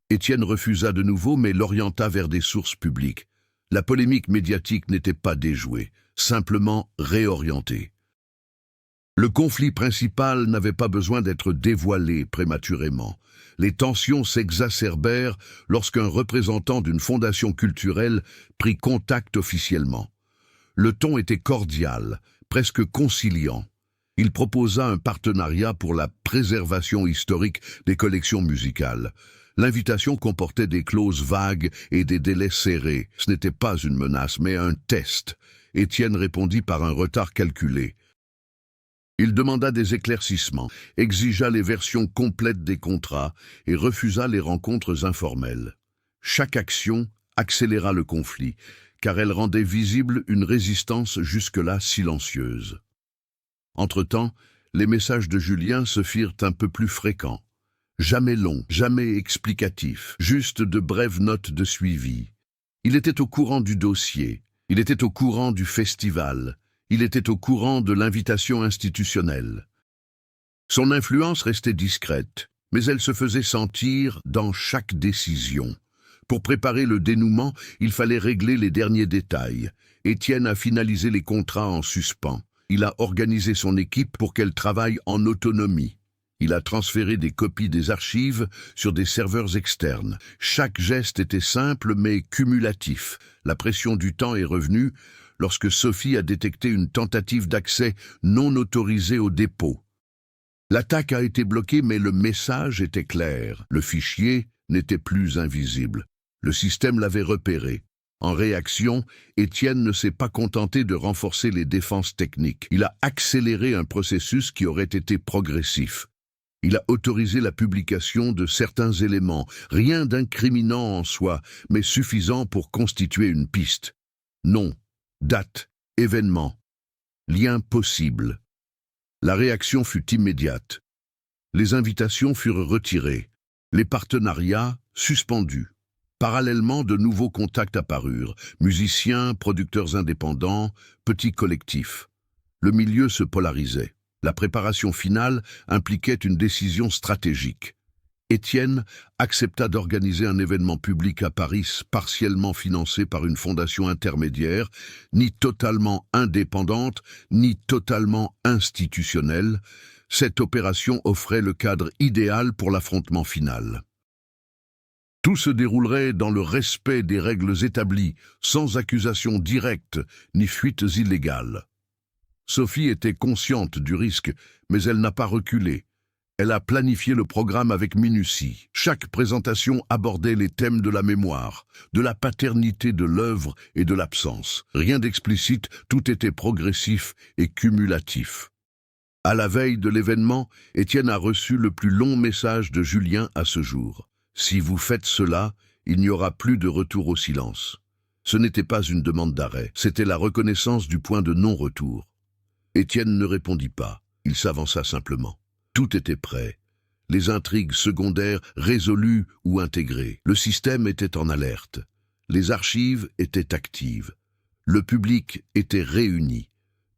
Étienne refusa de nouveau, mais l'orienta vers des sources publiques. La polémique médiatique n'était pas déjouée, simplement réorientée. Le conflit principal n'avait pas besoin d'être dévoilé prématurément. Les tensions s'exacerbèrent lorsqu'un représentant d'une fondation culturelle prit contact officiellement. Le ton était cordial, presque conciliant. Il proposa un partenariat pour la préservation historique des collections musicales. L'invitation comportait des clauses vagues et des délais serrés. Ce n'était pas une menace, mais un test. Étienne répondit par un retard calculé. Il demanda des éclaircissements, exigea les versions complètes des contrats et refusa les rencontres informelles. Chaque action accéléra le conflit, car elle rendait visible une résistance jusque-là silencieuse. Entre-temps, les messages de Julien se firent un peu plus fréquents. Jamais longs, jamais explicatifs, juste de brèves notes de suivi. Il était au courant du dossier, il était au courant du festival, il était au courant de l'invitation institutionnelle. Son influence restait discrète, mais elle se faisait sentir dans chaque décision. Pour préparer le dénouement, il fallait régler les derniers détails. Étienne a finalisé les contrats en suspens. Il a organisé son équipe pour qu'elle travaille en autonomie. Il a transféré des copies des archives sur des serveurs externes. Chaque geste était simple mais cumulatif. La pression du temps est revenue lorsque Sophie a détecté une tentative d'accès non autorisée au dépôt. L'attaque a été bloquée, mais le message était clair. Le fichier n'était plus invisible. Le système l'avait repéré. En réaction, Étienne ne s'est pas contenté de renforcer les défenses techniques. Il a accéléré un processus qui aurait été progressif. Il a autorisé la publication de certains éléments, rien d'incriminant en soi, mais suffisant pour constituer une piste. Nom, date, événement, lien possible. La réaction fut immédiate. Les invitations furent retirées, les partenariats suspendus. Parallèlement, de nouveaux contacts apparurent, musiciens, producteurs indépendants, petits collectifs. Le milieu se polarisait. La préparation finale impliquait une décision stratégique. Étienne accepta d'organiser un événement public à Paris partiellement financé par une fondation intermédiaire, ni totalement indépendante, ni totalement institutionnelle. Cette opération offrait le cadre idéal pour l'affrontement final. Tout se déroulerait dans le respect des règles établies, sans accusation directe ni fuites illégales. Sophie était consciente du risque, mais elle n'a pas reculé. Elle a planifié le programme avec minutie. Chaque présentation abordait les thèmes de la mémoire, de la paternité de l'œuvre et de l'absence. Rien d'explicite, tout était progressif et cumulatif. À la veille de l'événement, Étienne a reçu le plus long message de Julien à ce jour. « Si vous faites cela, il n'y aura plus de retour au silence. » Ce n'était pas une demande d'arrêt, c'était la reconnaissance du point de non-retour. Étienne ne répondit pas, il s'avança simplement. Tout était prêt. Les intrigues secondaires résolues ou intégrées. Le système était en alerte. Les archives étaient actives. Le public était réuni.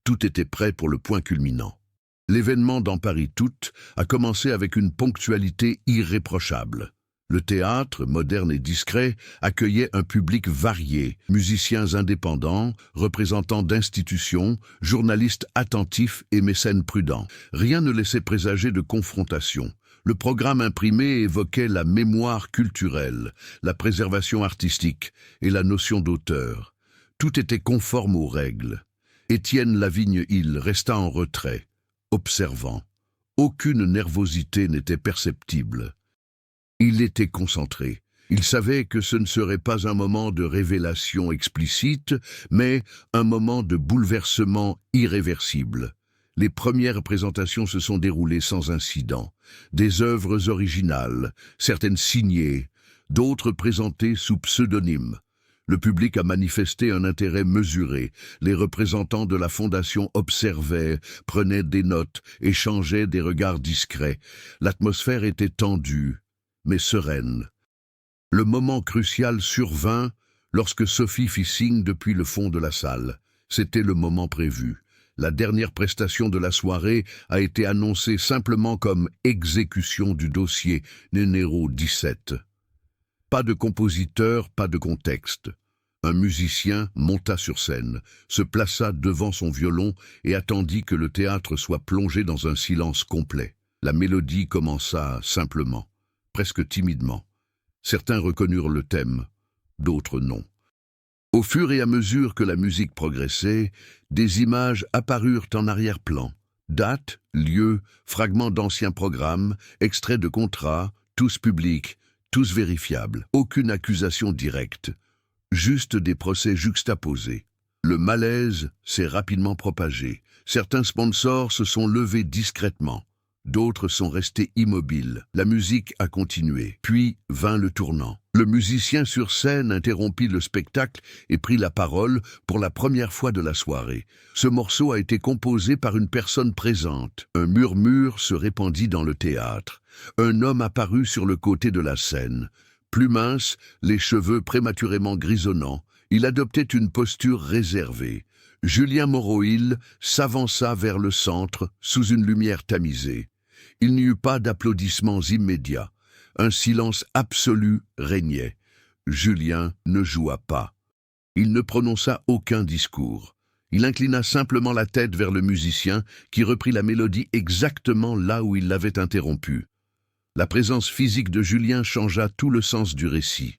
Tout était prêt pour le point culminant. L'événement dans Paris Tout a commencé avec une ponctualité irréprochable. Le théâtre, moderne et discret, accueillait un public varié, musiciens indépendants, représentants d'institutions, journalistes attentifs et mécènes prudents. Rien ne laissait présager de confrontation. Le programme imprimé évoquait la mémoire culturelle, la préservation artistique et la notion d'auteur. Tout était conforme aux règles. Étienne Lavigne-Hill resta en retrait, observant. Aucune nervosité n'était perceptible. Il était concentré. Il savait que ce ne serait pas un moment de révélation explicite, mais un moment de bouleversement irréversible. Les premières présentations se sont déroulées sans incident. Des œuvres originales, certaines signées, d'autres présentées sous pseudonyme. Le public a manifesté un intérêt mesuré. Les représentants de la Fondation observaient, prenaient des notes, échangeaient des regards discrets. L'atmosphère était tendue, mais sereine. Le moment crucial survint lorsque Sophie fit signe depuis le fond de la salle. C'était le moment prévu. La dernière prestation de la soirée a été annoncée simplement comme exécution du dossier numéro 17. Pas de compositeur, pas de contexte. Un musicien monta sur scène, se plaça devant son violon et attendit que le théâtre soit plongé dans un silence complet. La mélodie commença simplement, presque timidement. Certains reconnurent le thème, d'autres non. Au fur et à mesure que la musique progressait, des images apparurent en arrière-plan. Dates, lieux, fragments d'anciens programmes, extraits de contrats, tous publics, tous vérifiables. Aucune accusation directe, juste des procès juxtaposés. Le malaise s'est rapidement propagé. Certains sponsors se sont levés discrètement. D'autres sont restés immobiles. La musique a continué. Puis vint le tournant. Le musicien sur scène interrompit le spectacle et prit la parole pour la première fois de la soirée. Ce morceau a été composé par une personne présente. Un murmure se répandit dans le théâtre. Un homme apparut sur le côté de la scène. Plus mince, les cheveux prématurément grisonnants, il adoptait une posture réservée. Julien Moreau-Hill s'avança vers le centre sous une lumière tamisée. Il n'y eut pas d'applaudissements immédiats. Un silence absolu régnait. Julien ne joua pas. Il ne prononça aucun discours. Il inclina simplement la tête vers le musicien qui reprit la mélodie exactement là où il l'avait interrompue. La présence physique de Julien changea tout le sens du récit.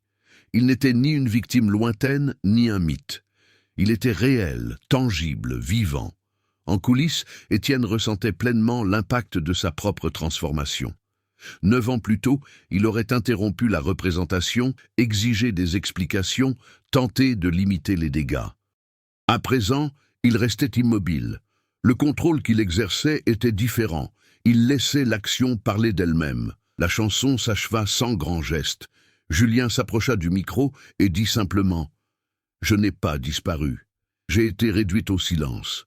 Il n'était ni une victime lointaine, ni un mythe. Il était réel, tangible, vivant. En coulisses, Étienne ressentait pleinement l'impact de sa propre transformation. 9 ans plus tôt, il aurait interrompu la représentation, exigé des explications, tenté de limiter les dégâts. À présent, il restait immobile. Le contrôle qu'il exerçait était différent. Il laissait l'action parler d'elle-même. La chanson s'acheva sans grand geste. Julien s'approcha du micro et dit simplement « Je n'ai pas disparu. J'ai été réduite au silence.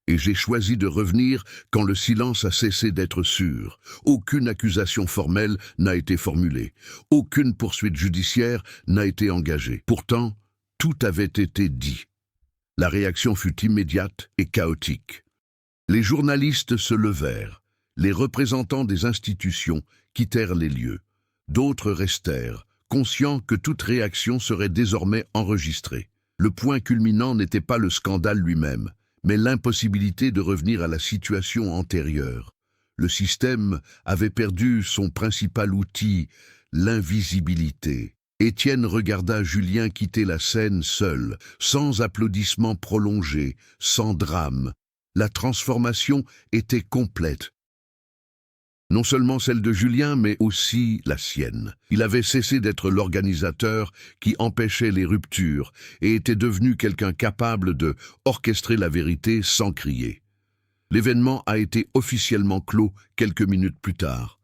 Et j'ai choisi de revenir quand le silence a cessé d'être sûr. Aucune accusation formelle n'a été formulée. Aucune poursuite judiciaire n'a été engagée. Pourtant, tout avait été dit. La réaction fut immédiate et chaotique. Les journalistes se levèrent. Les représentants des institutions quittèrent les lieux. D'autres restèrent, conscients que toute réaction serait désormais enregistrée. Le point culminant n'était pas le scandale lui-même, mais l'impossibilité de revenir à la situation antérieure. Le système avait perdu son principal outil, l'invisibilité. Étienne regarda Julien quitter la scène seul, sans applaudissements prolongés, sans drame. La transformation était complète. Non seulement celle de Julien, mais aussi la sienne. Il avait cessé d'être l'organisateur qui empêchait les ruptures et était devenu quelqu'un capable de orchestrer la vérité sans crier. L'événement a été officiellement clos quelques minutes plus tard.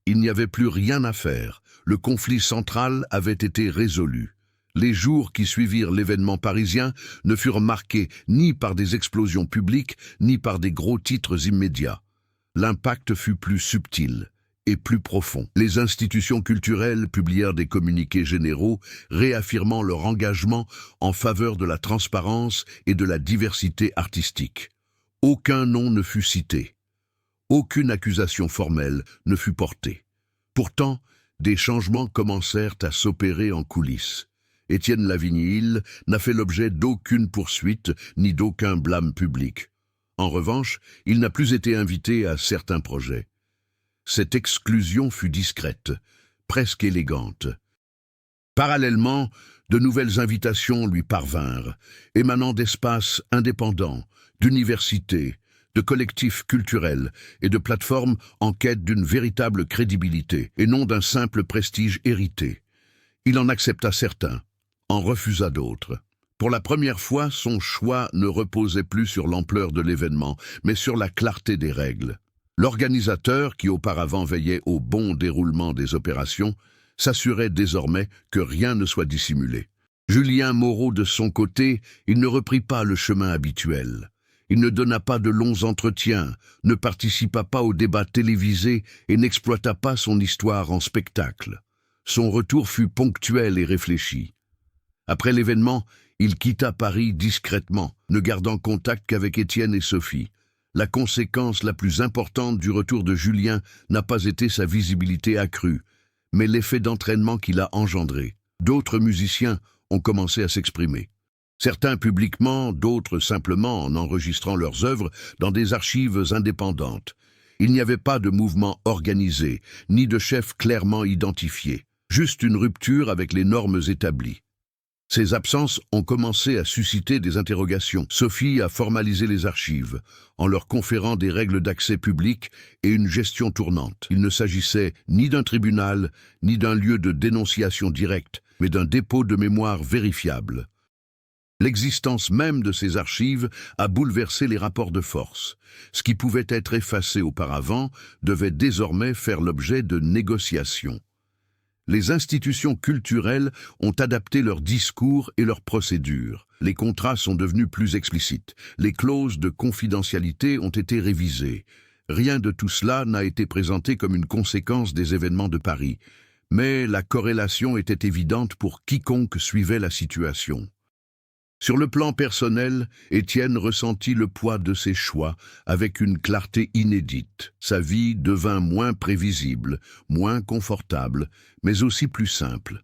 Il n'y avait plus rien à faire. Le conflit central avait été résolu. Les jours qui suivirent l'événement parisien ne furent marqués ni par des explosions publiques, ni par des gros titres immédiats. L'impact fut plus subtil et plus profond. Les institutions culturelles publièrent des communiqués généraux réaffirmant leur engagement en faveur de la transparence et de la diversité artistique. Aucun nom ne fut cité. Aucune accusation formelle ne fut portée. Pourtant, des changements commencèrent à s'opérer en coulisses. Étienne Lavigny-Hill n'a fait l'objet d'aucune poursuite ni d'aucun blâme public. En revanche, il n'a plus été invité à certains projets. Cette exclusion fut discrète, presque élégante. Parallèlement, de nouvelles invitations lui parvinrent, émanant d'espaces indépendants, d'universités, de collectifs culturels et de plateformes en quête d'une véritable crédibilité et non d'un simple prestige hérité. Il en accepta certains, en refusa d'autres. Pour la première fois, son choix ne reposait plus sur l'ampleur de l'événement, mais sur la clarté des règles. L'organisateur, qui auparavant veillait au bon déroulement des opérations, s'assurait désormais que rien ne soit dissimulé. Julien Moreau, de son côté, il ne reprit pas le chemin habituel. Il ne donna pas de longs entretiens, ne participa pas aux débats télévisés et n'exploita pas son histoire en spectacle. Son retour fut ponctuel et réfléchi. Après l'événement, il quitta Paris discrètement, ne gardant contact qu'avec Étienne et Sophie. La conséquence la plus importante du retour de Julien n'a pas été sa visibilité accrue, mais l'effet d'entraînement qu'il a engendré. D'autres musiciens ont commencé à s'exprimer. Certains publiquement, d'autres simplement en enregistrant leurs œuvres dans des archives indépendantes. Il n'y avait pas de mouvement organisé, ni de chef clairement identifié, juste une rupture avec les normes établies. Ces absences ont commencé à susciter des interrogations. Sophie a formalisé les archives, en leur conférant des règles d'accès public et une gestion tournante. Il ne s'agissait ni d'un tribunal, ni d'un lieu de dénonciation directe, mais d'un dépôt de mémoire vérifiable. L'existence même de ces archives a bouleversé les rapports de force. Ce qui pouvait être effacé auparavant devait désormais faire l'objet de négociations. Les institutions culturelles ont adapté leurs discours et leurs procédures. Les contrats sont devenus plus explicites. Les clauses de confidentialité ont été révisées. Rien de tout cela n'a été présenté comme une conséquence des événements de Paris. Mais la corrélation était évidente pour quiconque suivait la situation. Sur le plan personnel, Étienne ressentit le poids de ses choix avec une clarté inédite. Sa vie devint moins prévisible, moins confortable, mais aussi plus simple.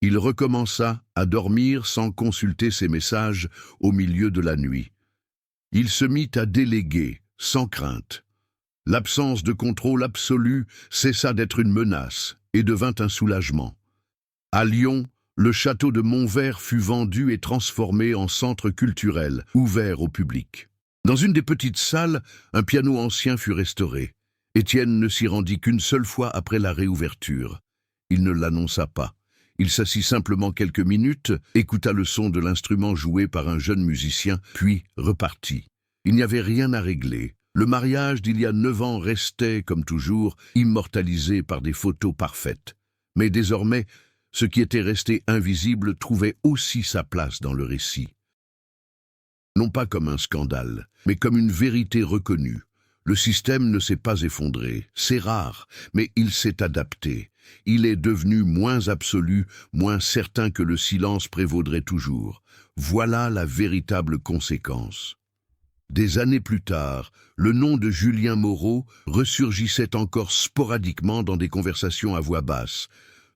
Il recommença à dormir sans consulter ses messages au milieu de la nuit. Il se mit à déléguer, sans crainte. L'absence de contrôle absolu cessa d'être une menace et devint un soulagement. À Lyon, le château de Montvert fut vendu et transformé en centre culturel, ouvert au public. Dans une des petites salles, un piano ancien fut restauré. Étienne ne s'y rendit qu'une seule fois après la réouverture. Il ne l'annonça pas. Il s'assit simplement quelques minutes, écouta le son de l'instrument joué par un jeune musicien, puis repartit. Il n'y avait rien à régler. Le mariage d'il y a 9 ans restait, comme toujours, immortalisé par des photos parfaites. Mais désormais, ce qui était resté invisible trouvait aussi sa place dans le récit. Non pas comme un scandale, mais comme une vérité reconnue. Le système ne s'est pas effondré, c'est rare, mais il s'est adapté. Il est devenu moins absolu, moins certain que le silence prévaudrait toujours. Voilà la véritable conséquence. Des années plus tard, le nom de Julien Moreau ressurgissait encore sporadiquement dans des conversations à voix basse,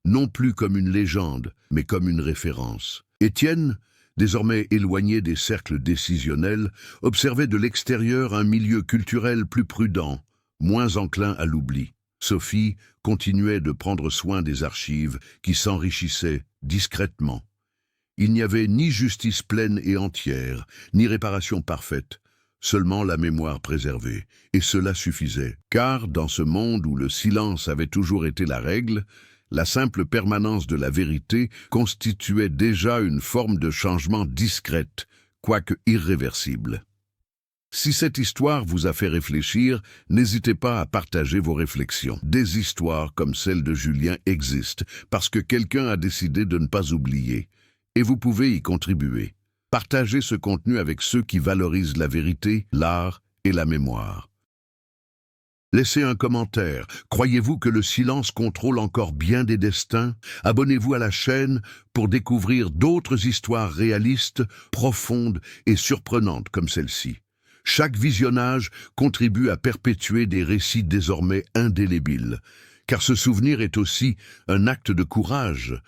non plus comme une légende, mais comme une référence. Étienne, désormais éloigné des cercles décisionnels, observait de l'extérieur un milieu culturel plus prudent, moins enclin à l'oubli. Sophie continuait de prendre soin des archives qui s'enrichissaient discrètement. Il n'y avait ni justice pleine et entière, ni réparation parfaite. seulement la mémoire préservée. Et cela suffisait. Car, dans ce monde où le silence avait toujours été la règle, la simple permanence de la vérité constituait déjà une forme de changement discrète, quoique irréversible. Si cette histoire vous a fait réfléchir, n'hésitez pas à partager vos réflexions. Des histoires comme celle de Julien existent parce que quelqu'un a décidé de ne pas oublier. Et vous pouvez y contribuer. Partagez ce contenu avec ceux qui valorisent la vérité, l'art et la mémoire. Laissez un commentaire. Croyez-vous que le silence contrôle encore bien des destins? Abonnez-vous à la chaîne pour découvrir d'autres histoires réalistes, profondes et surprenantes comme celle-ci. Chaque visionnage contribue à perpétuer des récits désormais indélébiles, car ce souvenir est aussi un acte de courage,